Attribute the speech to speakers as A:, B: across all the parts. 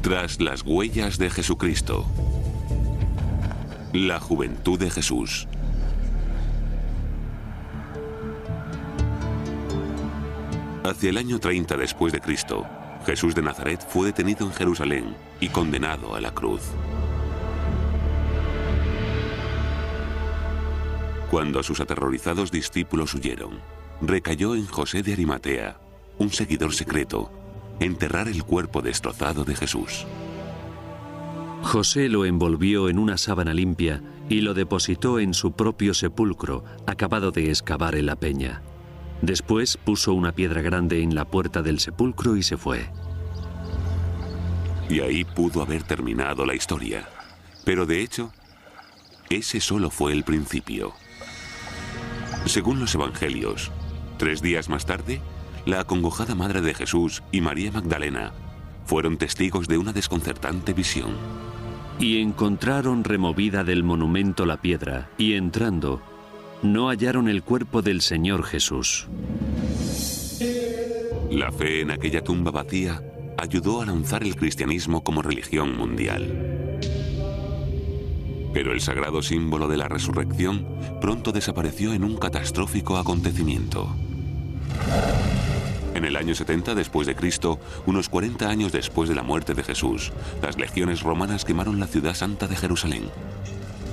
A: Tras las huellas de Jesucristo. La juventud de Jesús. Hacia el año 30 después de Cristo, Jesús de Nazaret fue detenido en Jerusalén y condenado a la cruz. Cuando sus aterrorizados discípulos huyeron, recayó en José de Arimatea, un seguidor secreto, enterrar el cuerpo destrozado de Jesús.
B: José lo envolvió en una sábana limpia y lo depositó en su propio sepulcro, acabado de excavar en la peña. Después puso una piedra grande en la puerta del sepulcro y se fue.
A: Y ahí pudo haber terminado la historia. Pero de hecho, ese solo fue el principio. Según los evangelios, 3 días más tarde, la acongojada madre de Jesús y María Magdalena fueron testigos de una desconcertante visión.
B: Y encontraron removida del monumento la piedra, y entrando, no hallaron el cuerpo del Señor Jesús.
A: La fe en aquella tumba vacía ayudó a lanzar el cristianismo como religión mundial. Pero el sagrado símbolo de la resurrección pronto desapareció en un catastrófico acontecimiento. En el año 70 después de Cristo, unos 40 años después de la muerte de Jesús, las legiones romanas quemaron la ciudad santa de Jerusalén.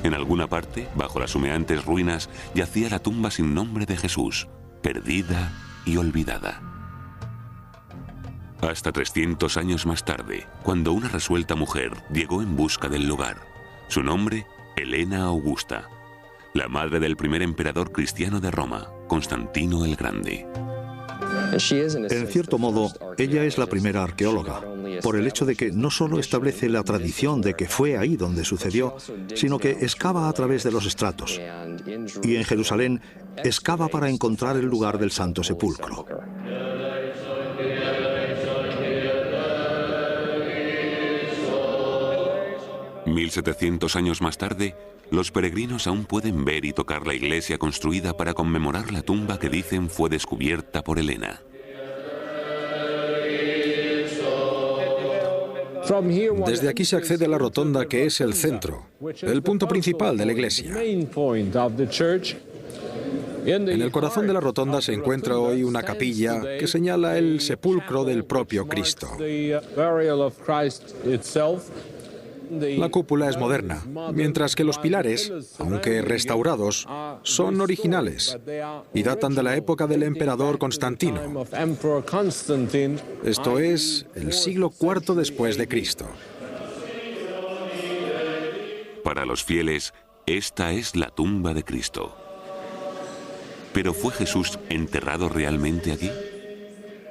A: En alguna parte, bajo las humeantes ruinas, yacía la tumba sin nombre de Jesús, perdida y olvidada. Hasta 300 años más tarde, cuando una resuelta mujer llegó en busca del lugar. Su nombre, Helena Augusta, la madre del primer emperador cristiano de Roma, Constantino el Grande.
C: En cierto modo, ella es la primera arqueóloga, por el hecho de que no solo establece la tradición de que fue ahí donde sucedió, sino que excava a través de los estratos. Y en Jerusalén, excava para encontrar el lugar del Santo Sepulcro.
A: «1700 años más tarde, los peregrinos aún pueden ver y tocar la iglesia construida para conmemorar la tumba que dicen fue descubierta por Helena.
D: Desde aquí se accede a la rotonda, que es el centro, el punto principal de la iglesia. En el corazón de la rotonda se encuentra hoy una capilla que señala el sepulcro del propio Cristo. La cúpula es moderna, mientras que los pilares, aunque restaurados, son originales y datan de la época del emperador Constantino. Esto es, el siglo IV después de Cristo.
A: Para los fieles, esta es la tumba de Cristo. ¿Pero fue Jesús enterrado realmente allí?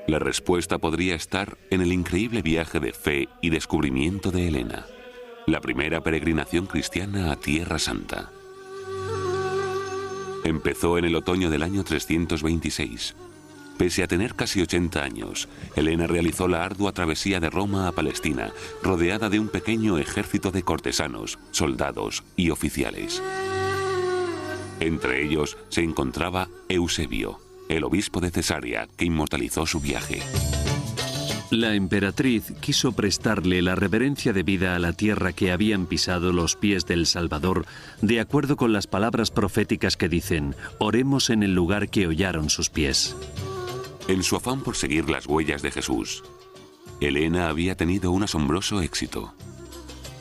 A: La respuesta podría estar en el increíble viaje de fe y descubrimiento de Helena, la primera peregrinación cristiana a Tierra Santa. Empezó en el otoño del año 326. Pese a tener casi 80 años, Helena realizó la ardua travesía de Roma a Palestina, rodeada de un pequeño ejército de cortesanos, soldados y oficiales. Entre ellos se encontraba Eusebio, el obispo de Cesarea, que inmortalizó su viaje.
B: La emperatriz quiso prestarle la reverencia debida a la tierra que habían pisado los pies del Salvador, de acuerdo con las palabras proféticas que dicen: «Oremos en el lugar que hollaron sus pies».
A: En su afán por seguir las huellas de Jesús, Helena había tenido un asombroso éxito.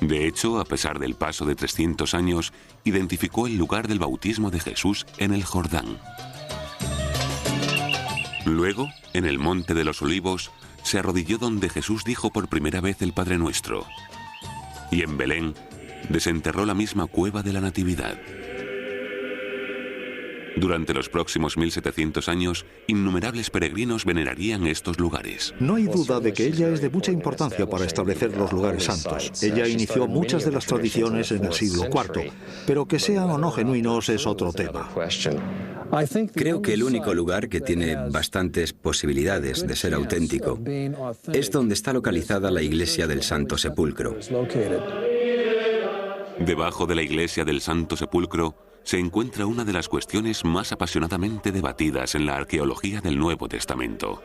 A: De hecho, a pesar del paso de 300 años, identificó el lugar del bautismo de Jesús en el Jordán. Luego, en el Monte de los Olivos, se arrodilló donde Jesús dijo por primera vez el Padre Nuestro. Y en Belén, desenterró la misma cueva de la Natividad. Durante los próximos 1700 años, innumerables peregrinos venerarían estos lugares.
C: No hay duda de que ella es de mucha importancia para establecer los lugares santos. Ella inició muchas de las tradiciones en el siglo IV, pero que sean o no genuinos es otro tema.
E: Creo que el único lugar que tiene bastantes posibilidades de ser auténtico es donde está localizada la iglesia del Santo Sepulcro.
A: Debajo de la iglesia del Santo Sepulcro se encuentra una de las cuestiones más apasionadamente debatidas en la arqueología del Nuevo Testamento: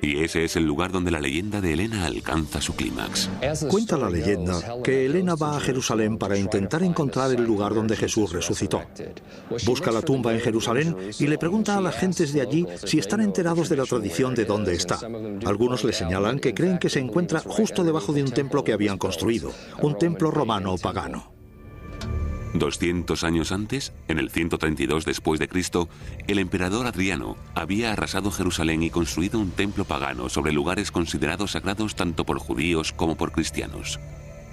A: Y ese es el lugar donde la leyenda de Helena alcanza su clímax.
C: Cuenta la leyenda que Helena va a Jerusalén para intentar encontrar el lugar donde Jesús resucitó. Busca la tumba en Jerusalén y le pregunta a las gentes de allí si están enterados de la tradición de dónde está. Algunos le señalan que creen que se encuentra justo debajo de un templo que habían construido, un templo romano pagano.
A: 200 años antes, en el 132 después de Cristo, el emperador Adriano había arrasado Jerusalén y construido un templo pagano sobre lugares considerados sagrados tanto por judíos como por cristianos.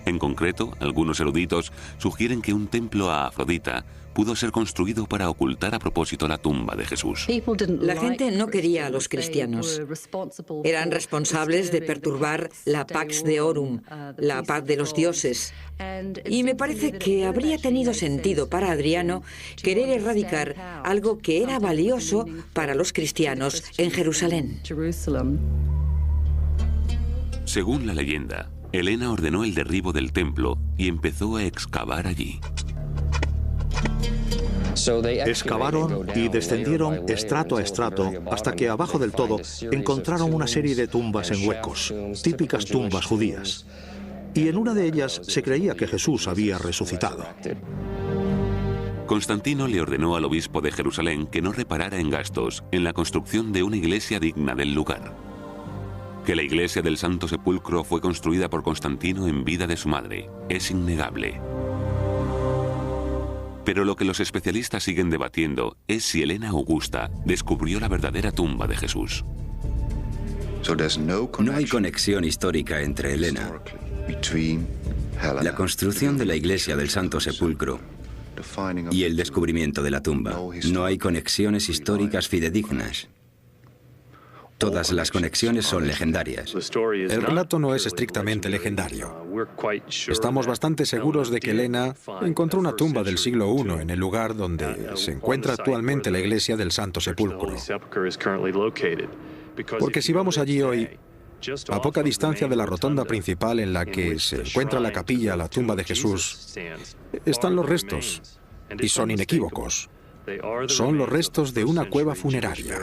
A: En concreto, algunos eruditos sugieren que un templo a Afrodita pudo ser construido para ocultar a propósito la tumba de Jesús.
F: La gente no quería a los cristianos. Eran responsables de perturbar la Pax Deorum, la paz de los dioses. Y me parece que habría tenido sentido para Adriano querer erradicar algo que era valioso para los cristianos en Jerusalén.
A: Según la leyenda, Helena ordenó el derribo del templo y empezó a excavar allí.
C: Excavaron y descendieron estrato a estrato hasta que abajo del todo encontraron una serie de tumbas en huecos, típicas tumbas judías. Y en una de ellas se creía que Jesús había resucitado.
A: Constantino le ordenó al obispo de Jerusalén que no reparara en gastos en la construcción de una iglesia digna del lugar. Que la iglesia del Santo Sepulcro fue construida por Constantino en vida de su madre es innegable. Pero lo que los especialistas siguen debatiendo es si Helena Augusta descubrió la verdadera tumba de Jesús.
E: No hay conexión histórica entre Helena, la construcción de la iglesia del Santo Sepulcro y el descubrimiento de la tumba. No hay conexiones históricas fidedignas. Todas las conexiones son legendarias.
D: El relato no es estrictamente legendario. Estamos bastante seguros de que Helena encontró una tumba del siglo I en el lugar donde se encuentra actualmente la iglesia del Santo Sepulcro. Porque si vamos allí hoy, a poca distancia de la rotonda principal en la que se encuentra la capilla, la tumba de Jesús, están los restos, y son inequívocos. Son los restos de una cueva funeraria.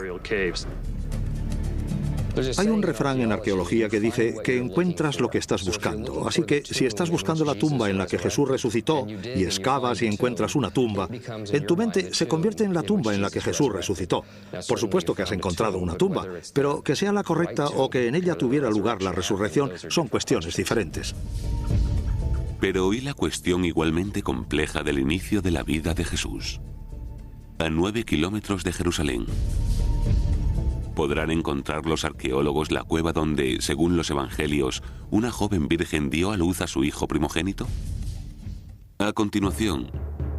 C: Hay un refrán en arqueología que dice que encuentras lo que estás buscando. Así que si estás buscando la tumba en la que Jesús resucitó y excavas y encuentras una tumba, en tu mente se convierte en la tumba en la que Jesús resucitó. Por supuesto que has encontrado una tumba, pero que sea la correcta o que en ella tuviera lugar la resurrección son cuestiones diferentes.
A: Pero ¿y la cuestión igualmente compleja del inicio de la vida de Jesús? A 9 kilómetros de Jerusalén, ¿podrán encontrar los arqueólogos la cueva donde, según los evangelios, una joven virgen dio a luz a su hijo primogénito? A continuación,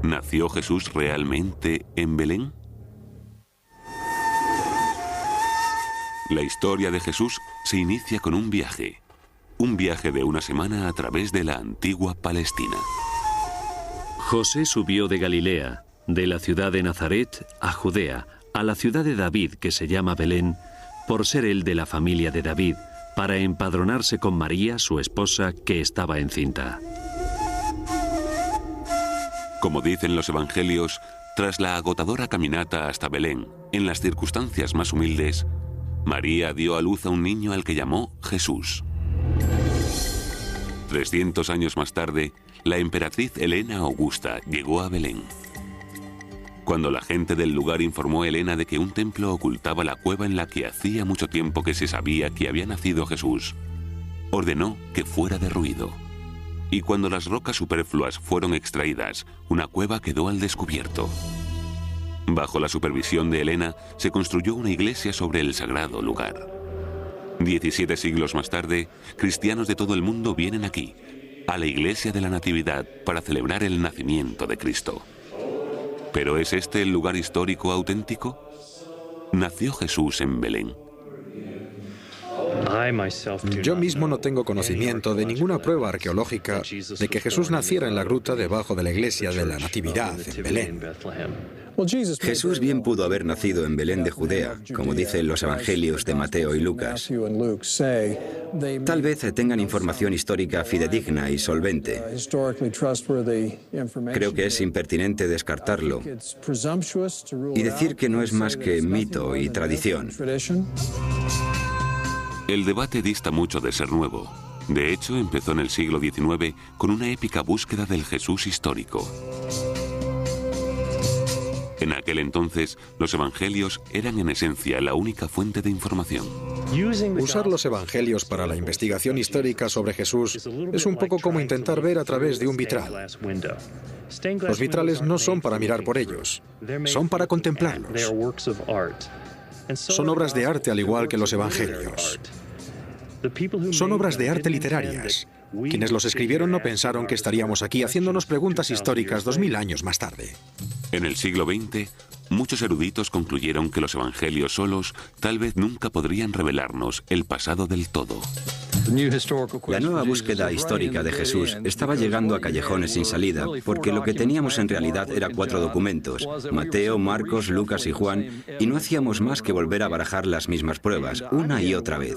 A: ¿nació Jesús realmente en Belén? La historia de Jesús se inicia con un viaje de una semana a través de la antigua Palestina.
B: José subió de Galilea, de la ciudad de Nazaret a Judea, a la ciudad de David, que se llama Belén, por ser él de la familia de David, para empadronarse con María, su esposa, que estaba encinta.
A: Como dicen los evangelios, tras la agotadora caminata hasta Belén, en las circunstancias más humildes, María dio a luz a un niño al que llamó Jesús. 300 años más tarde, la emperatriz Helena Augusta llegó a Belén. Cuando la gente del lugar informó a Helena de que un templo ocultaba la cueva en la que hacía mucho tiempo que se sabía que había nacido Jesús, ordenó que fuera derruido. Y cuando las rocas superfluas fueron extraídas, una cueva quedó al descubierto. Bajo la supervisión de Helena, se construyó una iglesia sobre el sagrado lugar. 17 siglos más tarde, cristianos de todo el mundo vienen aquí, a la iglesia de la Natividad, para celebrar el nacimiento de Cristo. ¿Pero es este el lugar histórico auténtico? ¿Nació Jesús en Belén?
D: Yo mismo no tengo conocimiento de ninguna prueba arqueológica de que Jesús naciera en la gruta debajo de la iglesia de la Natividad en Belén.
E: Jesús bien pudo haber nacido en Belén de Judea, como dicen los evangelios de Mateo y Lucas. Tal vez tengan información histórica fidedigna y solvente. Creo que es impertinente descartarlo y decir que no es más que mito y tradición.
A: El debate dista mucho de ser nuevo. De hecho, empezó en el siglo XIX con una épica búsqueda del Jesús histórico. En aquel entonces, los evangelios eran en esencia la única fuente de información.
D: Usar los evangelios para la investigación histórica sobre Jesús es un poco como intentar ver a través de un vitral. Los vitrales no son para mirar por ellos, son para contemplarlos. Son obras de arte al igual que los evangelios. Son obras de arte literarias. Quienes los escribieron no pensaron que estaríamos aquí haciéndonos preguntas históricas 2000 años más tarde.
A: En el siglo XX, muchos eruditos concluyeron que los evangelios solos tal vez nunca podrían revelarnos el pasado del todo.
E: La nueva búsqueda histórica de Jesús estaba llegando a callejones sin salida, porque lo que teníamos en realidad era 4 documentos, Mateo, Marcos, Lucas y Juan, y no hacíamos más que volver a barajar las mismas pruebas, una y otra vez.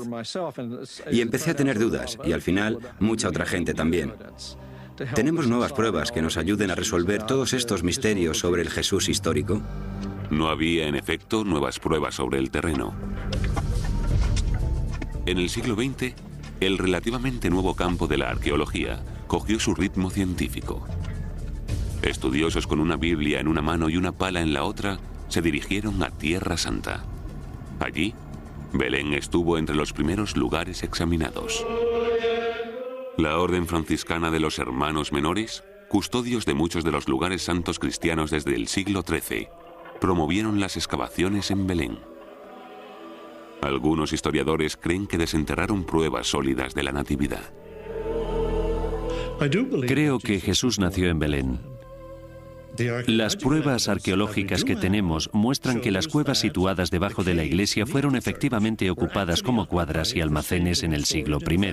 E: Y empecé a tener dudas, y al final, mucha otra gente también. ¿Tenemos nuevas pruebas que nos ayuden a resolver todos estos misterios sobre el Jesús histórico?
A: No había, en efecto, nuevas pruebas sobre el terreno. En el siglo XX, el relativamente nuevo campo de la arqueología cogió su ritmo científico. Estudiosos con una Biblia en una mano y una pala en la otra se dirigieron a Tierra Santa. Allí, Belén estuvo entre los primeros lugares examinados. La Orden Franciscana de los Hermanos Menores, custodios de muchos de los lugares santos cristianos desde el siglo XIII, promovieron las excavaciones en Belén. Algunos historiadores creen que desenterraron pruebas sólidas de la Natividad.
B: Creo que Jesús nació en Belén. Las pruebas arqueológicas que tenemos muestran que las cuevas situadas debajo de la iglesia fueron efectivamente ocupadas como cuadras y almacenes en el siglo I,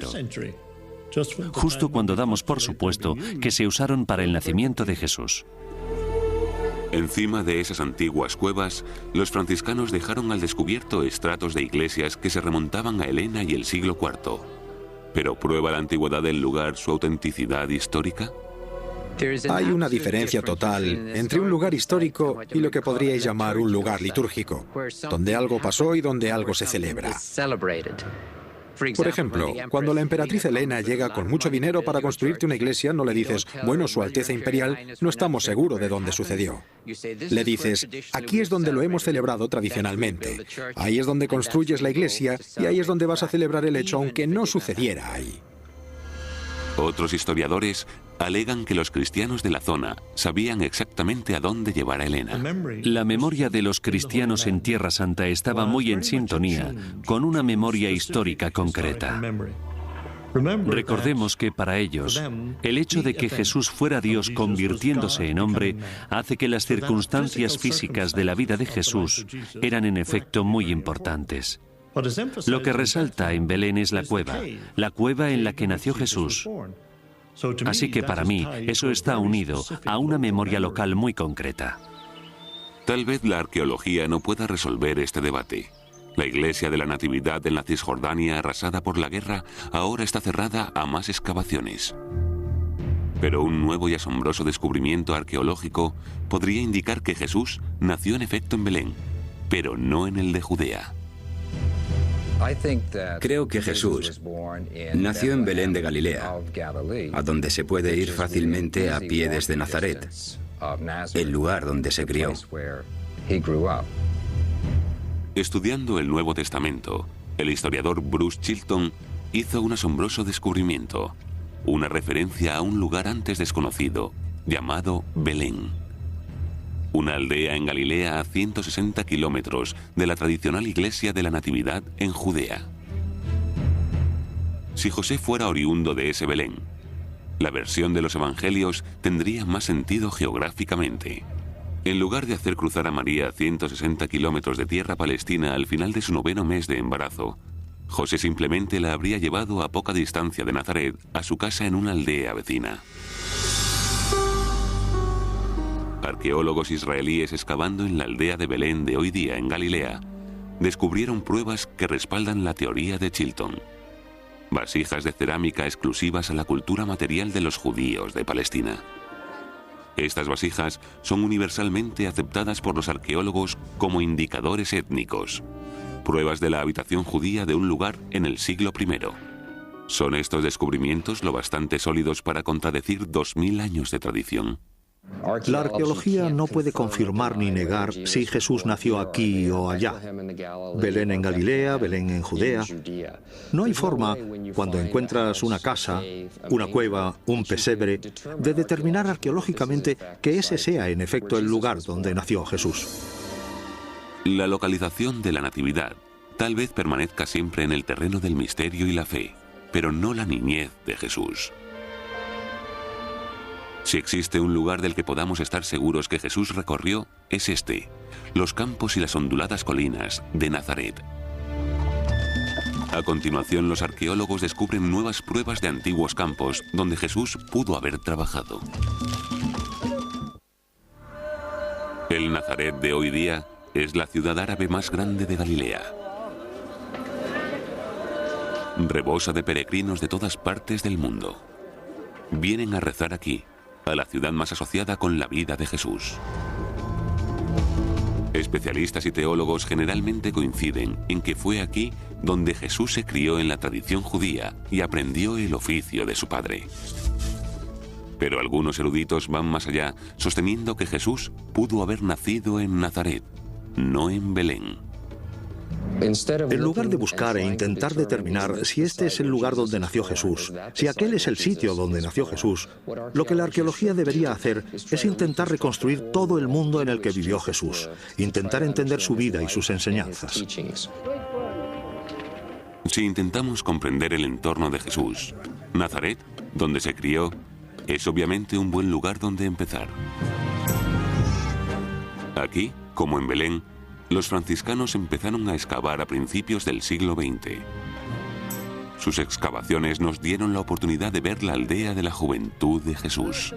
B: justo cuando damos por supuesto que se usaron para el nacimiento de Jesús.
A: Encima de esas antiguas cuevas, los franciscanos dejaron al descubierto estratos de iglesias que se remontaban a Helena y el siglo IV. ¿Pero prueba la antigüedad del lugar su autenticidad histórica?
D: Hay una diferencia total entre un lugar histórico y lo que podríais llamar un lugar litúrgico, donde algo pasó y donde algo se celebra. Por ejemplo, cuando la emperatriz Helena llega con mucho dinero para construirte una iglesia, no le dices, bueno, Su Alteza Imperial, no estamos seguros de dónde sucedió. Le dices, aquí es donde lo hemos celebrado tradicionalmente. Ahí es donde construyes la iglesia y ahí es donde vas a celebrar el hecho aunque no sucediera ahí.
A: Otros historiadores alegan que los cristianos de la zona sabían exactamente a dónde llevar a Helena.
B: La memoria de los cristianos en Tierra Santa estaba muy en sintonía con una memoria histórica concreta. Recordemos que para ellos, el hecho de que Jesús fuera Dios convirtiéndose en hombre hace que las circunstancias físicas de la vida de Jesús eran en efecto muy importantes. Lo que resalta en Belén es la cueva en la que nació Jesús. Así que para mí eso está unido a una memoria local muy concreta.
A: Tal vez la arqueología no pueda resolver este debate. La iglesia de la Natividad en la Cisjordania, arrasada por la guerra, ahora está cerrada a más excavaciones. Pero un nuevo y asombroso descubrimiento arqueológico podría indicar que Jesús nació en efecto en Belén, pero no en el de Judea.
E: Creo que Jesús nació en Belén de Galilea, a donde se puede ir fácilmente a pie desde Nazaret, el lugar donde se crió.
A: Estudiando el Nuevo Testamento, el historiador Bruce Chilton hizo un asombroso descubrimiento, una referencia a un lugar antes desconocido, llamado Belén. Una aldea en Galilea a 160 kilómetros de la tradicional iglesia de la Natividad en Judea. Si José fuera oriundo de ese Belén, la versión de los evangelios tendría más sentido geográficamente. En lugar de hacer cruzar a María 160 kilómetros de tierra palestina al final de su 9º mes de embarazo, José simplemente la habría llevado a poca distancia de Nazaret a su casa en una aldea vecina. Arqueólogos israelíes excavando en la aldea de Belén de hoy día en Galilea descubrieron pruebas que respaldan la teoría de Chilton. Vasijas de cerámica exclusivas a la cultura material de los judíos de Palestina. Estas vasijas son universalmente aceptadas por los arqueólogos como indicadores étnicos. pruebas de la habitación judía de un lugar en el siglo I. ¿Son estos descubrimientos lo bastante sólidos para contradecir 2000 años de tradición?
C: La arqueología no puede confirmar ni negar si Jesús nació aquí o allá. Belén en Galilea, Belén en Judea. No hay forma, cuando encuentras una casa, una cueva, un pesebre, de determinar arqueológicamente que ese sea en efecto el lugar donde nació Jesús.
A: La localización de la Natividad tal vez permanezca siempre en el terreno del misterio y la fe, pero no la niñez de Jesús. Si existe un lugar del que podamos estar seguros que Jesús recorrió, es este, los campos y las onduladas colinas de Nazaret. A continuación, los arqueólogos descubren nuevas pruebas de antiguos campos donde Jesús pudo haber trabajado. El Nazaret de hoy día es la ciudad árabe más grande de Galilea. Rebosa de peregrinos de todas partes del mundo. Vienen a rezar aquí, a la ciudad más asociada con la vida de Jesús. Especialistas y teólogos generalmente coinciden en que fue aquí donde Jesús se crió en la tradición judía y aprendió el oficio de su padre. Pero algunos eruditos van más allá, sosteniendo que Jesús pudo haber nacido en Nazaret, no en Belén.
C: En lugar de buscar e intentar determinar si este es el lugar donde nació Jesús, si aquel es el sitio donde nació Jesús, lo que la arqueología debería hacer es intentar reconstruir todo el mundo en el que vivió Jesús, intentar entender su vida y sus enseñanzas.
A: Si intentamos comprender el entorno de Jesús, Nazaret, donde se crió, es obviamente un buen lugar donde empezar. Aquí, como en Belén, los franciscanos empezaron a excavar a principios del siglo XX. Sus excavaciones nos dieron la oportunidad de ver la aldea de la juventud de Jesús.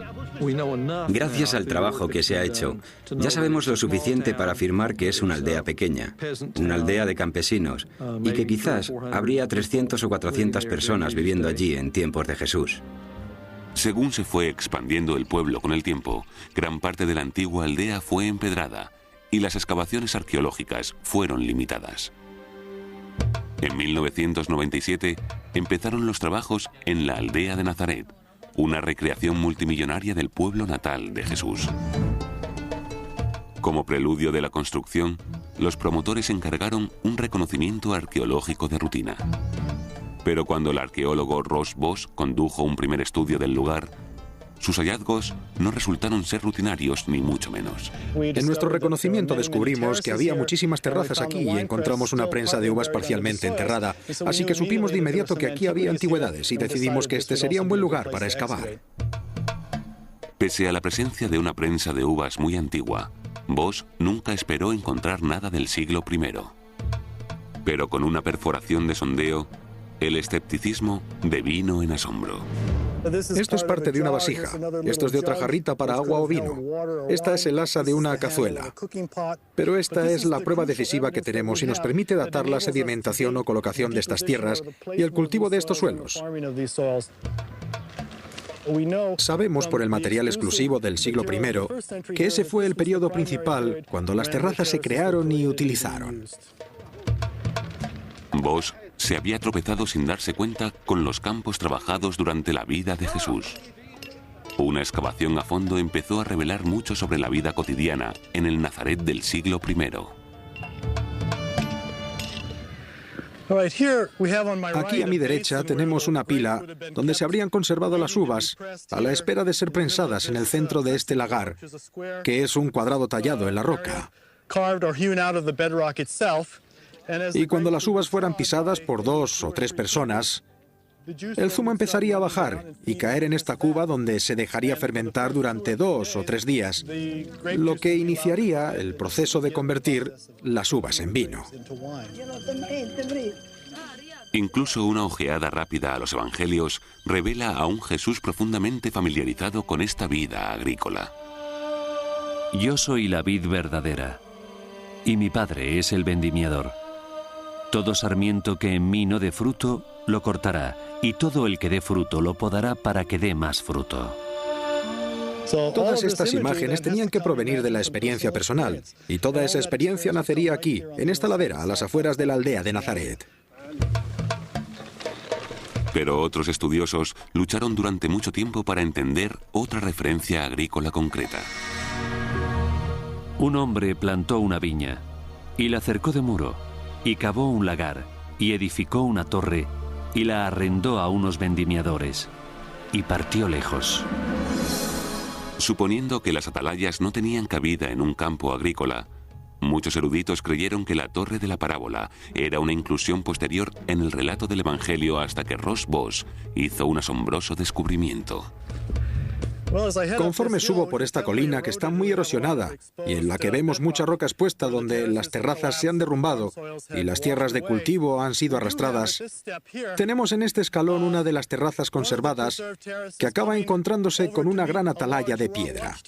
E: Gracias al trabajo que se ha hecho, ya sabemos lo suficiente para afirmar que es una aldea pequeña, una aldea de campesinos, y que quizás habría 300 o 400 personas viviendo allí en tiempos de Jesús.
A: Según se fue expandiendo el pueblo con el tiempo, gran parte de la antigua aldea fue empedrada, y las excavaciones arqueológicas fueron limitadas. En 1997 empezaron los trabajos en la aldea de Nazaret, una recreación multimillonaria del pueblo natal de Jesús. Como preludio de la construcción, los promotores encargaron un reconocimiento arqueológico de rutina. Pero cuando el arqueólogo Ross Bosch condujo un primer estudio del lugar, sus hallazgos no resultaron ser rutinarios ni mucho menos.
D: En nuestro reconocimiento descubrimos que había muchísimas terrazas aquí y encontramos una prensa de uvas parcialmente enterrada, así que supimos de inmediato que aquí había antigüedades y decidimos que este sería un buen lugar para excavar.
A: Pese a la presencia de una prensa de uvas muy antigua, Bosch nunca esperó encontrar nada del siglo I. Pero con una perforación de sondeo, el escepticismo devino en asombro.
D: Esto es parte de una vasija, esto es de otra jarrita para agua o vino, esta es el asa de una cazuela. Pero esta es la prueba decisiva que tenemos y nos permite datar la sedimentación o colocación de estas tierras y el cultivo de estos suelos. Sabemos por el material exclusivo del siglo I que ese fue el periodo principal cuando las terrazas se crearon y utilizaron.
A: Bosch se había tropezado sin darse cuenta con los campos trabajados durante la vida de Jesús. Una excavación a fondo empezó a revelar mucho sobre la vida cotidiana en el Nazaret del siglo I.
D: Aquí a mi derecha tenemos una pila donde se habrían conservado las uvas a la espera de ser prensadas en el centro de este lagar, que es un cuadrado tallado en la roca. Y cuando las uvas fueran pisadas por 2 o 3 personas, el zumo empezaría a bajar y caer en esta cuba donde se dejaría fermentar durante 2 o 3 días, lo que iniciaría el proceso de convertir las uvas en vino.
A: Incluso una ojeada rápida a los evangelios revela a un Jesús profundamente familiarizado con esta vida agrícola.
B: Yo soy la vid verdadera, y mi Padre es el vendimiador. Todo sarmiento que en mí no dé fruto, lo cortará, y todo el que dé fruto lo podará para que dé más fruto.
D: Todas estas imágenes tenían que provenir de la experiencia personal, y toda esa experiencia nacería aquí, en esta ladera, a las afueras de la aldea de Nazaret.
A: Pero otros estudiosos lucharon durante mucho tiempo para entender otra referencia agrícola concreta.
B: Un hombre plantó una viña, y la cercó de muro, y cavó un lagar, y edificó una torre, y la arrendó a unos vendimiadores, y partió lejos.
A: Suponiendo que las atalayas no tenían cabida en un campo agrícola, muchos eruditos creyeron que la torre de la parábola era una inclusión posterior en el relato del Evangelio hasta que Ross Boss hizo un asombroso descubrimiento.
D: Conforme subo por esta colina que está muy erosionada y en la que vemos mucha roca expuesta donde las terrazas se han derrumbado y las tierras de cultivo han sido arrastradas, tenemos en este escalón una de las terrazas conservadas que acaba encontrándose con una gran atalaya de piedra.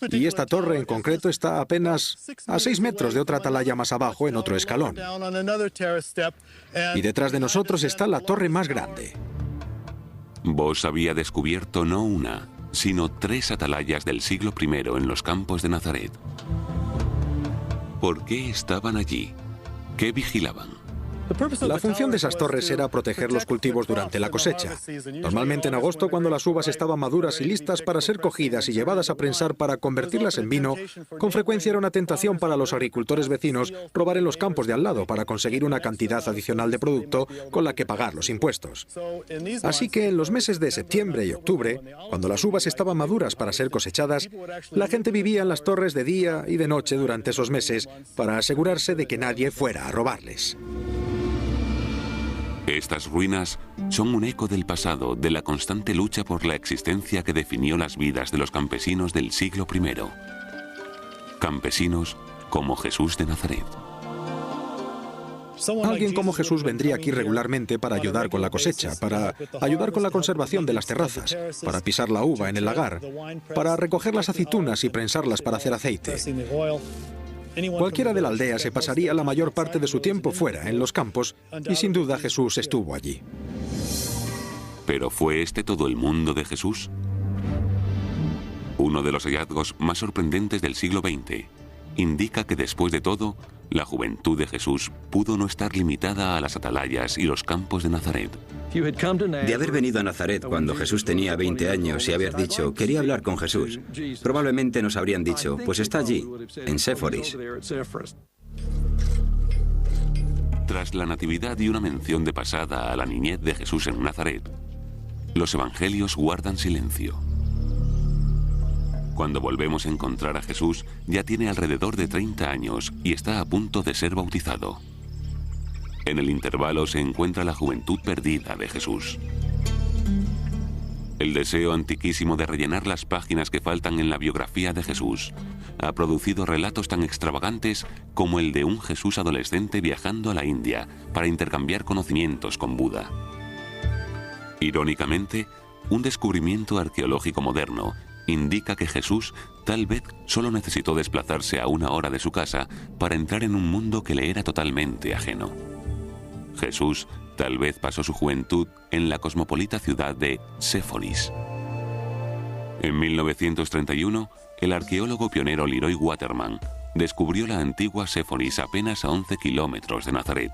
D: Y esta torre en concreto está apenas a 6 metros de otra atalaya más abajo en otro escalón. Y detrás de nosotros está la torre más grande.
A: Boss había descubierto no una, sino 3 atalayas del siglo I en los campos de Nazaret. ¿Por qué estaban allí? ¿Qué vigilaban?
D: La función de esas torres era proteger los cultivos durante la cosecha. Normalmente en agosto, cuando las uvas estaban maduras y listas para ser cogidas y llevadas a prensar para convertirlas en vino, con frecuencia era una tentación para los agricultores vecinos robar en los campos de al lado para conseguir una cantidad adicional de producto con la que pagar los impuestos. Así que en los meses de septiembre y octubre, cuando las uvas estaban maduras para ser cosechadas, la gente vivía en las torres de día y de noche durante esos meses para asegurarse de que nadie fuera a robarles.
A: Estas ruinas son un eco del pasado, de la constante lucha por la existencia que definió las vidas de los campesinos del siglo I. Campesinos como Jesús de Nazaret.
D: Alguien como Jesús vendría aquí regularmente para ayudar con la cosecha, para ayudar con la conservación de las terrazas, para pisar la uva en el lagar, para recoger las aceitunas y prensarlas para hacer aceite. Cualquiera de la aldea se pasaría la mayor parte de su tiempo fuera, en los campos, y sin duda Jesús estuvo allí.
A: ¿Pero fue este todo el mundo de Jesús? Uno de los hallazgos más sorprendentes del siglo XX indica que después de todo, la juventud de Jesús pudo no estar limitada a las atalayas y los campos de Nazaret.
E: De haber venido a Nazaret cuando Jesús tenía 20 años y haber dicho, quería hablar con Jesús, probablemente nos habrían dicho, pues está allí, en Séforis.
A: Tras la natividad y una mención de pasada a la niñez de Jesús en Nazaret, los evangelios guardan silencio. Cuando volvemos a encontrar a Jesús, ya tiene alrededor de 30 años y está a punto de ser bautizado. En el intervalo se encuentra la juventud perdida de Jesús. El deseo antiquísimo de rellenar las páginas que faltan en la biografía de Jesús ha producido relatos tan extravagantes como el de un Jesús adolescente viajando a la India para intercambiar conocimientos con Buda. Irónicamente, un descubrimiento arqueológico moderno indica que Jesús tal vez solo necesitó desplazarse a 1 hora de su casa para entrar en un mundo que le era totalmente ajeno. Jesús tal vez pasó su juventud en la cosmopolita ciudad de Séforis. En 1931, el arqueólogo pionero Leroy Waterman descubrió la antigua Séforis apenas a 11 kilómetros de Nazaret.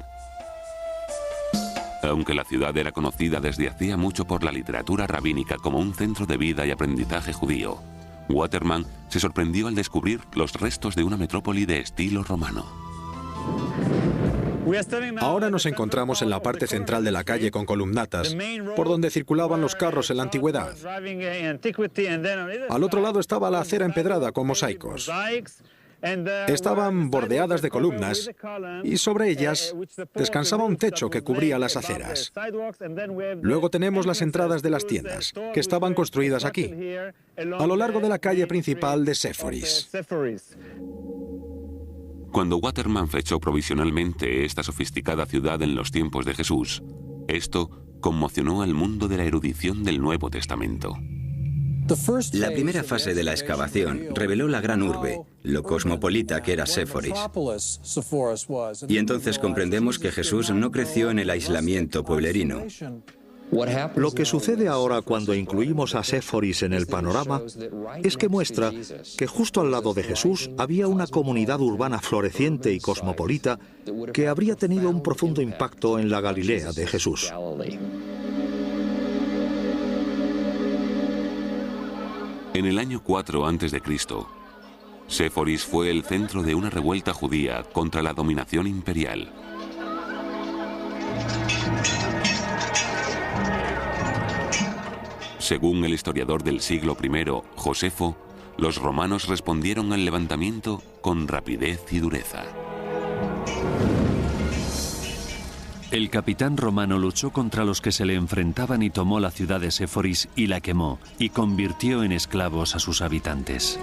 A: Aunque la ciudad era conocida desde hacía mucho por la literatura rabínica como un centro de vida y aprendizaje judío, Waterman se sorprendió al descubrir los restos de una metrópoli de estilo romano.
D: Ahora nos encontramos en la parte central de la calle con columnatas, por donde circulaban los carros en la antigüedad. Al otro lado estaba la acera empedrada con mosaicos. Estaban bordeadas de columnas y sobre ellas descansaba un techo que cubría las aceras. Luego tenemos las entradas de las tiendas, que estaban construidas aquí, a lo largo de la calle principal de Séforis.
A: Cuando Waterman fechó provisionalmente esta sofisticada ciudad en los tiempos de Jesús, esto conmocionó al mundo de la erudición del Nuevo Testamento.
E: La primera fase de la excavación reveló la gran urbe, lo cosmopolita que era Séforis. Y entonces comprendemos que Jesús no creció en el aislamiento pueblerino.
C: Lo que sucede ahora cuando incluimos a Séforis en el panorama es que muestra que justo al lado de Jesús había una comunidad urbana floreciente y cosmopolita que habría tenido un profundo impacto en la Galilea de Jesús.
A: En el año 4 a.C., Séforis fue el centro de una revuelta judía contra la dominación imperial. Según el historiador del siglo I, Josefo, los romanos respondieron al levantamiento con rapidez y dureza.
B: El capitán romano luchó contra los que se le enfrentaban y tomó la ciudad de Séforis y la quemó, y convirtió en esclavos a sus habitantes.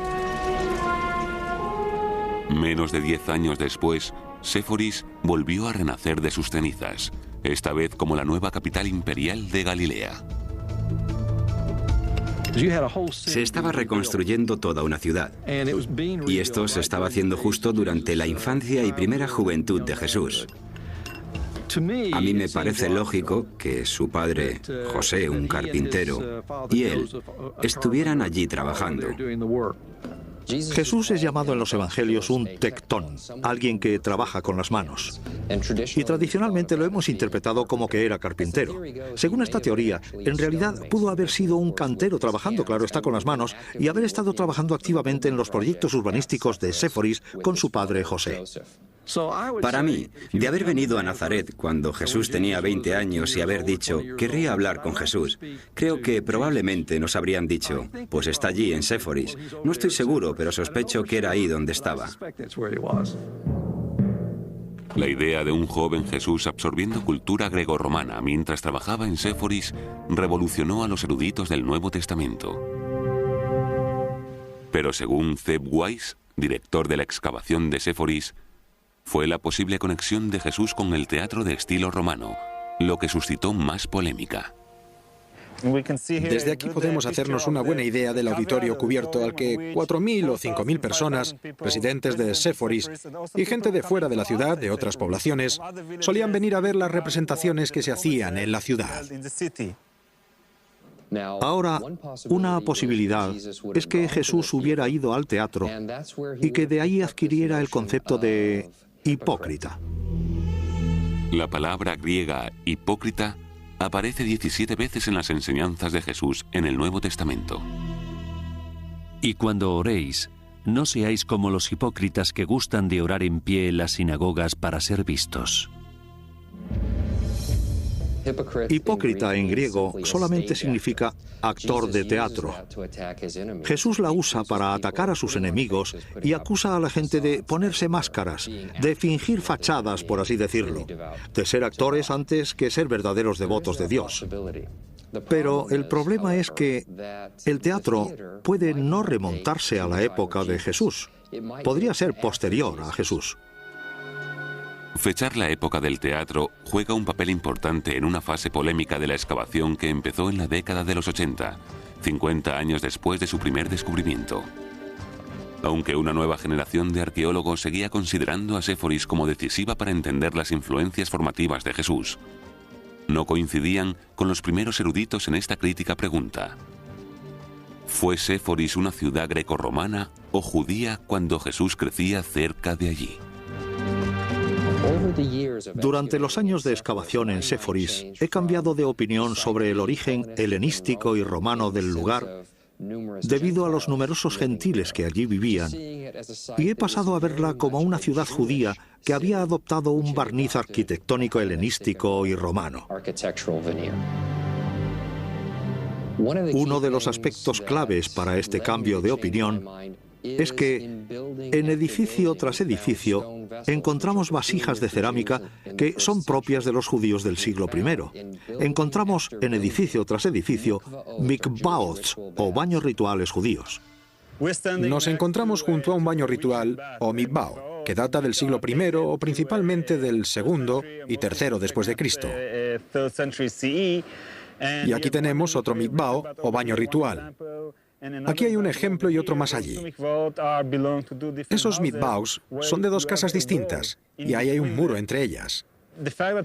A: Menos de 10 años después, Séforis volvió a renacer de sus cenizas, esta vez como la nueva capital imperial de Galilea.
E: Se estaba reconstruyendo toda una ciudad, y esto se estaba haciendo justo durante la infancia y primera juventud de Jesús. A mí me parece lógico que su padre, José, un carpintero, y él estuvieran allí trabajando.
C: Jesús es llamado en los evangelios un tectón, alguien que trabaja con las manos. Y tradicionalmente lo hemos interpretado como que era carpintero. Según esta teoría, en realidad pudo haber sido un cantero trabajando, claro está, con las manos, y haber estado trabajando activamente en los proyectos urbanísticos de Séforis con su padre José.
E: Para mí, de haber venido a Nazaret cuando Jesús tenía 20 años y haber dicho, querría hablar con Jesús, creo que probablemente nos habrían dicho, pues está allí en Séforis. No estoy seguro, pero sospecho que era ahí donde estaba.
A: La idea de un joven Jesús absorbiendo cultura grecorromana mientras trabajaba en Séforis revolucionó a los eruditos del Nuevo Testamento. Pero según Zeb Weiss, director de la excavación de Séforis, fue la posible conexión de Jesús con el teatro de estilo romano, lo que suscitó más polémica.
D: Desde aquí podemos hacernos una buena idea del auditorio cubierto al que 4.000 o 5.000 personas, residentes de Séforis y gente de fuera de la ciudad, de otras poblaciones, solían venir a ver las representaciones que se hacían en la ciudad.
C: Ahora, una posibilidad es que Jesús hubiera ido al teatro y que de ahí adquiriera el concepto de hipócrita.
A: La palabra griega hipócrita aparece 17 veces en las enseñanzas de Jesús en el Nuevo Testamento.
B: Y cuando oréis, no seáis como los hipócritas que gustan de orar en pie en las sinagogas para ser vistos.
C: Hipócrita en griego solamente significa actor de teatro. Jesús la usa para atacar a sus enemigos y acusa a la gente de ponerse máscaras, de fingir fachadas, por así decirlo, de ser actores antes que ser verdaderos devotos de Dios. Pero el problema es que el teatro puede no remontarse a la época de Jesús. Podría ser posterior a Jesús.
A: Fechar la época del teatro juega un papel importante en una fase polémica de la excavación que empezó en la década de los 80, 50 años después de su primer descubrimiento. Aunque una nueva generación de arqueólogos seguía considerando a Séforis como decisiva para entender las influencias formativas de Jesús, no coincidían con los primeros eruditos en esta crítica pregunta. ¿Fue Séforis una ciudad grecorromana o judía cuando Jesús crecía cerca de allí?
C: Durante los años de excavación en Séforis, he cambiado de opinión sobre el origen helenístico y romano del lugar debido a los numerosos gentiles que allí vivían, y he pasado a verla como una ciudad judía que había adoptado un barniz arquitectónico helenístico y romano. Uno de los aspectos claves para este cambio de opinión es que en edificio tras edificio encontramos vasijas de cerámica que son propias de los judíos del siglo I. Encontramos en edificio tras edificio mikvaot o baños rituales judíos.
D: Nos encontramos junto a un baño ritual o mikvah, que data del siglo I o principalmente del segundo y tercero después de Cristo. Y aquí tenemos otro mikvah o baño ritual. Aquí hay un ejemplo y otro más allí. Esos mikvahs son de dos casas distintas y ahí hay un muro entre ellas.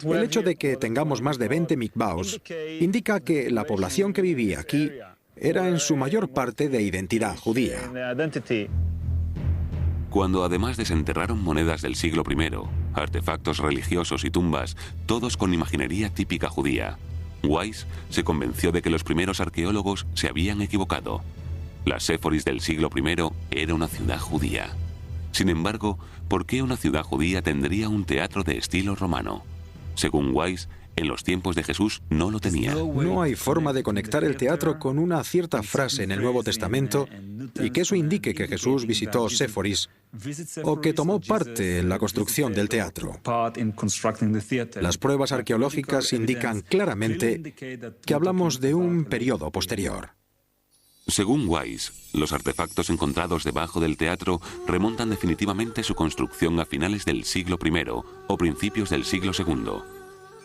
D: El hecho de que tengamos más de 20 mikvaos indica que la población que vivía aquí era en su mayor parte de identidad judía.
A: Cuando además desenterraron monedas del siglo I, artefactos religiosos y tumbas, todos con imaginería típica judía, Weiss se convenció de que los primeros arqueólogos se habían equivocado. La Séforis del siglo I era una ciudad judía. Sin embargo, ¿por qué una ciudad judía tendría un teatro de estilo romano? Según Weiss, en los tiempos de Jesús no lo tenía.
D: No hay forma de conectar el teatro con una cierta frase en el Nuevo Testamento y que eso indique que Jesús visitó Séforis o que tomó parte en la construcción del teatro. Las pruebas arqueológicas indican claramente que hablamos de un periodo posterior.
A: Según Weiss, los artefactos encontrados debajo del teatro remontan definitivamente su construcción a finales del siglo I o principios del siglo II.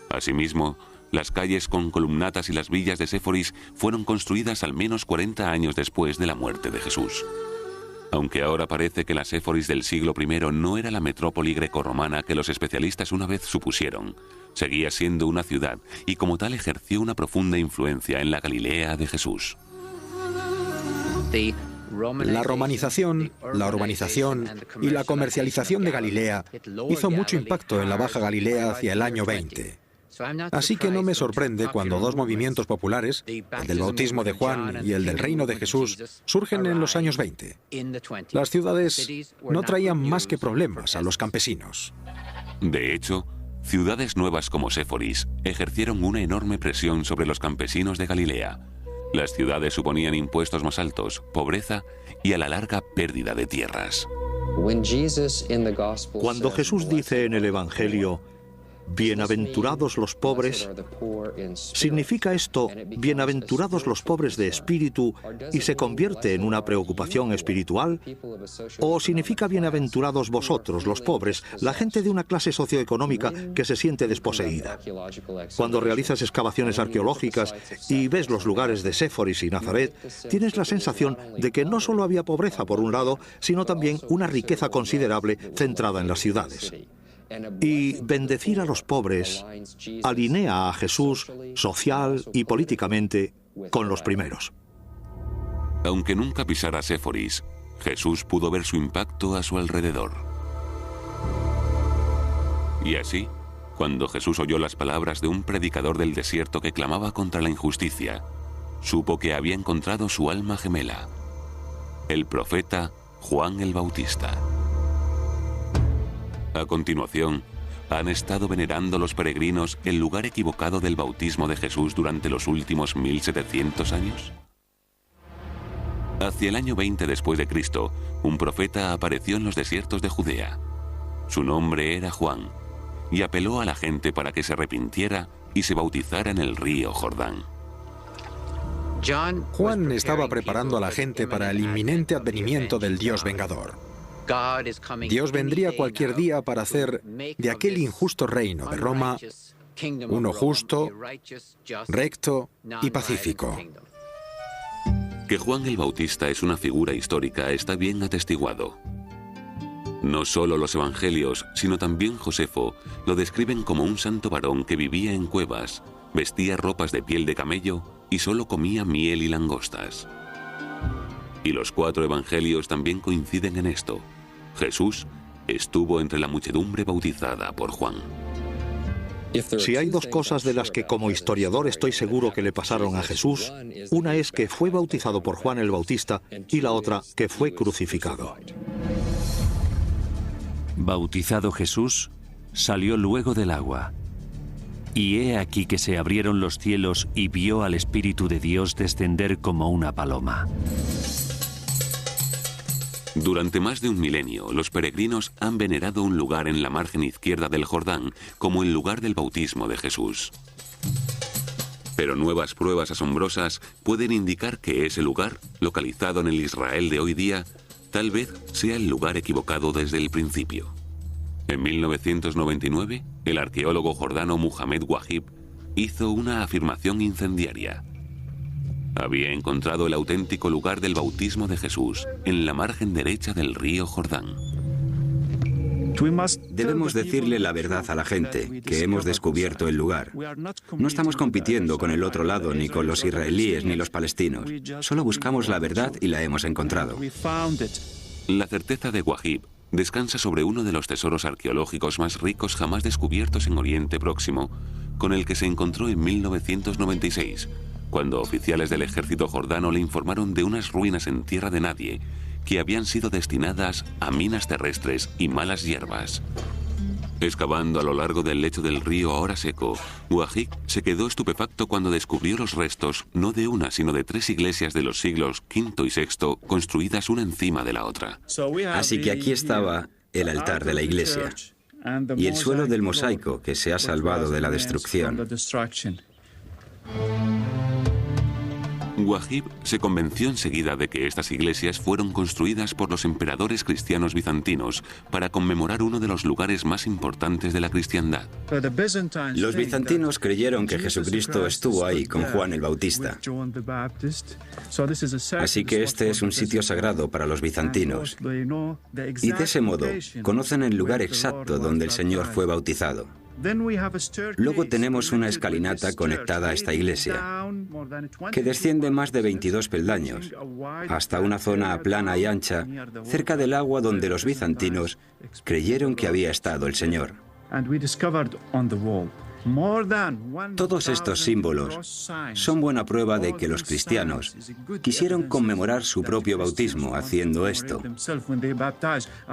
A: Asimismo, las calles con columnatas y las villas de Séforis fueron construidas al menos 40 años después de la muerte de Jesús. Aunque ahora parece que la Séforis del siglo I no era la metrópoli grecorromana que los especialistas una vez supusieron, seguía siendo una ciudad y como tal ejerció una profunda influencia en la Galilea de Jesús.
D: La romanización, la urbanización y la comercialización de Galilea hizo mucho impacto en la Baja Galilea hacia el año 20. Así que no me sorprende cuando dos movimientos populares, el del bautismo de Juan y el del reino de Jesús, surgen en los años 20. Las ciudades no traían más que problemas a los campesinos.
A: De hecho, ciudades nuevas como Séforis ejercieron una enorme presión sobre los campesinos de Galilea. Las ciudades suponían impuestos más altos, pobreza y a la larga pérdida de tierras.
C: Cuando Jesús dice en el Evangelio, bienaventurados los pobres, ¿significa esto bienaventurados los pobres de espíritu y se convierte en una preocupación espiritual? ¿O significa bienaventurados vosotros, los pobres, la gente de una clase socioeconómica que se siente desposeída? Cuando realizas excavaciones arqueológicas y ves los lugares de Séforis y Nazaret, tienes la sensación de que no solo había pobreza por un lado, sino también una riqueza considerable centrada en las ciudades. Y bendecir a los pobres alinea a Jesús social y políticamente con los primeros.
A: Aunque nunca pisara Séforis, Jesús pudo ver su impacto a su alrededor. Y así, cuando Jesús oyó las palabras de un predicador del desierto que clamaba contra la injusticia, supo que había encontrado su alma gemela, el profeta Juan el Bautista. A continuación, ¿han estado venerando los peregrinos el lugar equivocado del bautismo de Jesús durante los últimos 1700 años? Hacia el año 20 después de Cristo, un profeta apareció en los desiertos de Judea. Su nombre era Juan, y apeló a la gente para que se arrepintiera y se bautizara en el río Jordán.
D: Juan estaba preparando a la gente para el inminente advenimiento del Dios vengador. Dios vendría cualquier día para hacer de aquel injusto reino de Roma uno justo, recto y pacífico.
A: Que Juan el Bautista es una figura histórica está bien atestiguado. No solo los evangelios, sino también Josefo lo describen como un santo varón que vivía en cuevas, vestía ropas de piel de camello y solo comía miel y langostas. Y los 4 evangelios también coinciden en esto. Jesús estuvo entre la muchedumbre bautizada por Juan.
C: Si hay dos cosas de las que como historiador estoy seguro que le pasaron a Jesús, una es que fue bautizado por Juan el Bautista y la otra que fue crucificado.
B: Bautizado Jesús, salió luego del agua. Y he aquí que se abrieron los cielos y vio al Espíritu de Dios descender como una paloma.
A: Durante más de un milenio, los peregrinos han venerado un lugar en la margen izquierda del Jordán como el lugar del bautismo de Jesús. Pero nuevas pruebas asombrosas pueden indicar que ese lugar, localizado en el Israel de hoy día, tal vez sea el lugar equivocado desde el principio. En 1999, el arqueólogo jordano Muhammad Wahib hizo una afirmación incendiaria. Había encontrado el auténtico lugar del bautismo de Jesús en la margen derecha del río Jordán.
E: Debemos decirle la verdad a la gente, que hemos descubierto el lugar. No estamos compitiendo con el otro lado, ni con los israelíes, ni los palestinos. Solo buscamos la verdad y la hemos encontrado.
A: La certeza de Wahib descansa sobre uno de los tesoros arqueológicos más ricos jamás descubiertos en Oriente Próximo, con el que se encontró en 1996, cuando oficiales del ejército jordano le informaron de unas ruinas en tierra de nadie que habían sido destinadas a minas terrestres y malas hierbas. Excavando a lo largo del lecho del río ahora seco, Wahib se quedó estupefacto cuando descubrió los restos no de una, sino de 3 iglesias de los siglos V y VI, construidas una encima de la otra.
E: Así que aquí estaba el altar de la iglesia y el suelo del mosaico que se ha salvado de la destrucción.
A: Wahib se convenció enseguida de que estas iglesias fueron construidas por los emperadores cristianos bizantinos para conmemorar uno de los lugares más importantes de la cristiandad.
E: Los bizantinos creyeron que Jesucristo estuvo ahí con Juan el Bautista. Así que este es un sitio sagrado para los bizantinos. Y de ese modo conocen el lugar exacto donde el Señor fue bautizado. Luego tenemos una escalinata conectada a esta iglesia, que desciende más de 22 peldaños, hasta una zona plana y ancha, cerca del agua donde los bizantinos creyeron que había estado el Señor. Todos estos símbolos son buena prueba de que los cristianos quisieron conmemorar su propio bautismo haciendo esto,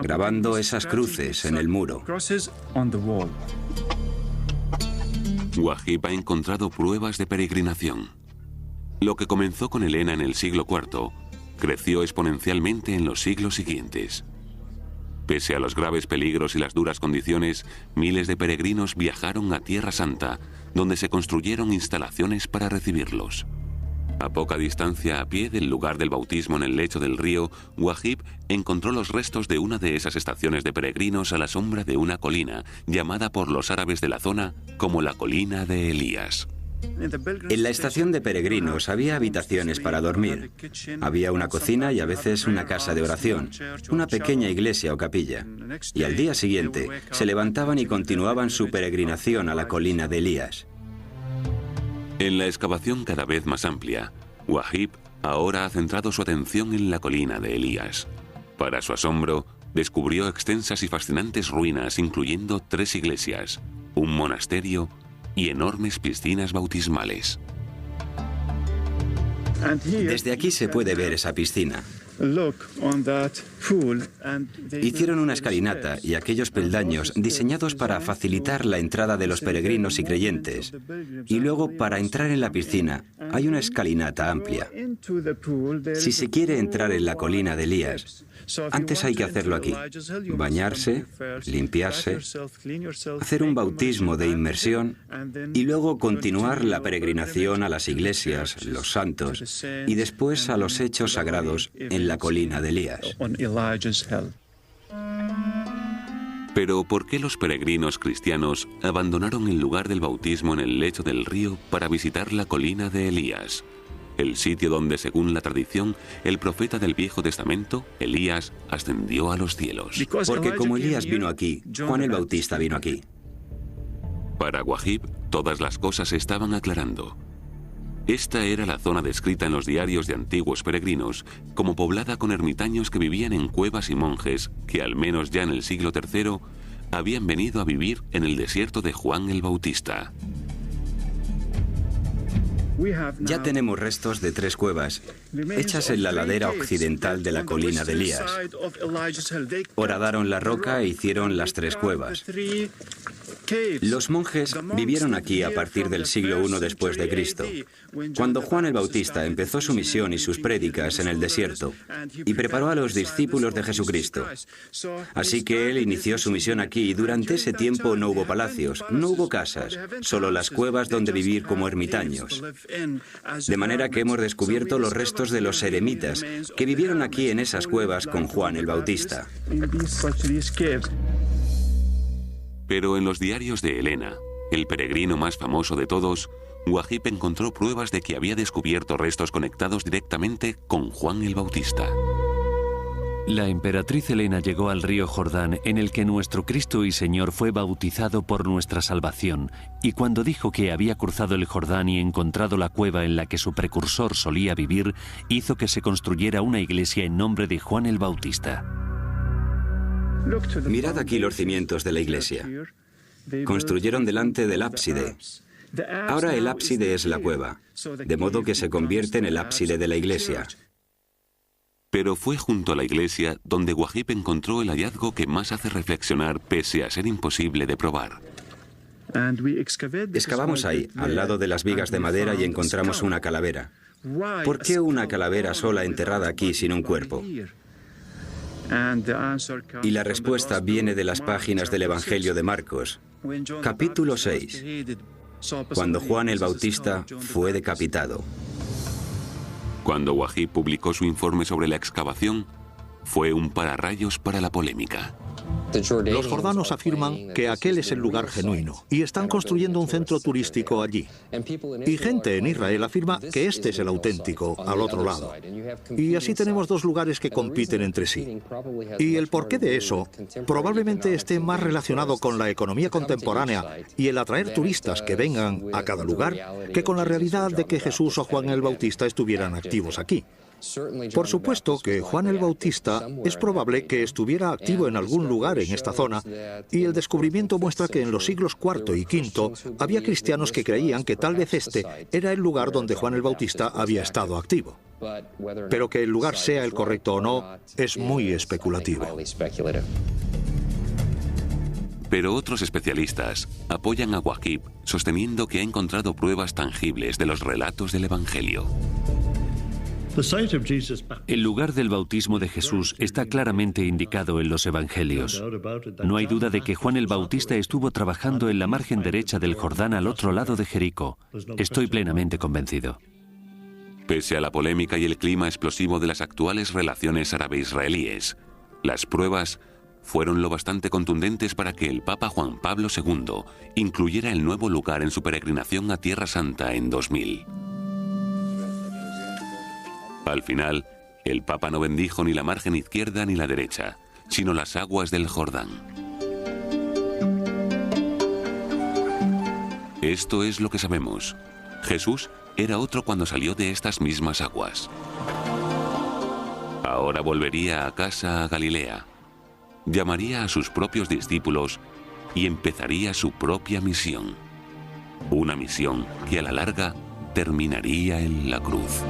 E: grabando esas cruces en el muro.
A: Wahib ha encontrado pruebas de peregrinación. Lo que comenzó con Helena en el siglo IV creció exponencialmente en los siglos siguientes. Pese a los graves peligros y las duras condiciones, miles de peregrinos viajaron a Tierra Santa, donde se construyeron instalaciones para recibirlos. A poca distancia a pie del lugar del bautismo en el lecho del río, Wahib encontró los restos de una de esas estaciones de peregrinos a la sombra de una colina, llamada por los árabes de la zona como la colina de Elías.
E: En la estación de peregrinos había habitaciones para dormir. Había una cocina y a veces una casa de oración, una pequeña iglesia o capilla. Y al día siguiente se levantaban y continuaban su peregrinación a la colina de Elías.
A: En la excavación cada vez más amplia, Wahib ahora ha centrado su atención en la colina de Elías. Para su asombro, descubrió extensas y fascinantes ruinas, incluyendo 3 iglesias, un monasterio y enormes piscinas bautismales.
E: Desde aquí se puede ver esa piscina. Hicieron una escalinata y aquellos peldaños diseñados para facilitar la entrada de los peregrinos y creyentes. Y luego, para entrar en la piscina, hay una escalinata amplia. Si se quiere entrar en la colina de Elías, antes hay que hacerlo aquí. Bañarse, limpiarse, hacer un bautismo de inmersión y luego continuar la peregrinación a las iglesias, los santos, y después a los hechos sagrados en la colina de Elías.
A: Pero ¿por qué los peregrinos cristianos abandonaron el lugar del bautismo en el lecho del río para visitar la colina de Elías? El sitio donde, según la tradición, el profeta del Viejo Testamento, Elías, ascendió a los cielos.
E: Porque como Elías vino aquí, Juan el Bautista vino aquí.
A: Para Wahib, todas las cosas se estaban aclarando. Esta era la zona descrita en los diarios de antiguos peregrinos como poblada con ermitaños que vivían en cuevas y monjes que, al menos ya en el siglo III, habían venido a vivir en el desierto de Juan el Bautista.
E: Ya tenemos restos de 3 cuevas, hechas en la ladera occidental de la colina de Elías. Horadaron la roca e hicieron las 3 cuevas. Los monjes vivieron aquí a partir del siglo I después de Cristo, cuando Juan el Bautista empezó su misión y sus prédicas en el desierto y preparó a los discípulos de Jesucristo. Así que él inició su misión aquí y durante ese tiempo no hubo palacios, no hubo casas, solo las cuevas donde vivir como ermitaños. De manera que hemos descubierto los restos de los eremitas que vivieron aquí en esas cuevas con Juan el Bautista.
A: Pero en los diarios de Helena, el peregrino más famoso de todos, Wahib encontró pruebas de que había descubierto restos conectados directamente con Juan el Bautista.
B: La emperatriz Helena llegó al río Jordán, en el que nuestro Cristo y Señor fue bautizado por nuestra salvación, y cuando dijo que había cruzado el Jordán y encontrado la cueva en la que su precursor solía vivir, hizo que se construyera una iglesia en nombre de Juan el Bautista.
E: Mirad aquí los cimientos de la iglesia. Construyeron delante del ábside. Ahora el ábside es la cueva, de modo que se convierte en el ábside de la iglesia.
A: Pero fue junto a la iglesia donde Wahib encontró el hallazgo que más hace reflexionar pese a ser imposible de probar.
E: Excavamos ahí, al lado de las vigas de madera, y encontramos una calavera. ¿Por qué una calavera sola enterrada aquí sin un cuerpo? Y la respuesta viene de las páginas del Evangelio de Marcos, capítulo 6, cuando Juan el Bautista fue decapitado.
A: Cuando Wahib publicó su informe sobre la excavación, fue un pararrayos para la polémica.
C: Los jordanos afirman que aquel es el lugar genuino y están construyendo un centro turístico allí. Y gente en Israel afirma que este es el auténtico, al otro lado. Y así tenemos dos lugares que compiten entre sí. Y el porqué de eso probablemente esté más relacionado con la economía contemporánea y el atraer turistas que vengan a cada lugar que con la realidad de que Jesús o Juan el Bautista estuvieran activos aquí. Por supuesto que Juan el Bautista es probable que estuviera activo en algún lugar en esta zona, y el descubrimiento muestra que en los siglos IV y V había cristianos que creían que tal vez este era el lugar donde Juan el Bautista había estado activo. Pero que el lugar sea el correcto o no es muy especulativo.
A: Pero otros especialistas apoyan a Wahib sosteniendo que ha encontrado pruebas tangibles de los relatos del Evangelio.
B: El lugar del bautismo de Jesús está claramente indicado en los Evangelios. No hay duda de que Juan el Bautista estuvo trabajando en la margen derecha del Jordán al otro lado de Jericó. Estoy plenamente convencido.
A: Pese a la polémica y el clima explosivo de las actuales relaciones árabe-israelíes, las pruebas fueron lo bastante contundentes para que el Papa Juan Pablo II incluyera el nuevo lugar en su peregrinación a Tierra Santa en 2000. Al final, el Papa no bendijo ni la margen izquierda ni la derecha, sino las aguas del Jordán. Esto es lo que sabemos. Jesús era otro cuando salió de estas mismas aguas. Ahora volvería a casa a Galilea, llamaría a sus propios discípulos y empezaría su propia misión. Una misión que a la larga terminaría en la cruz.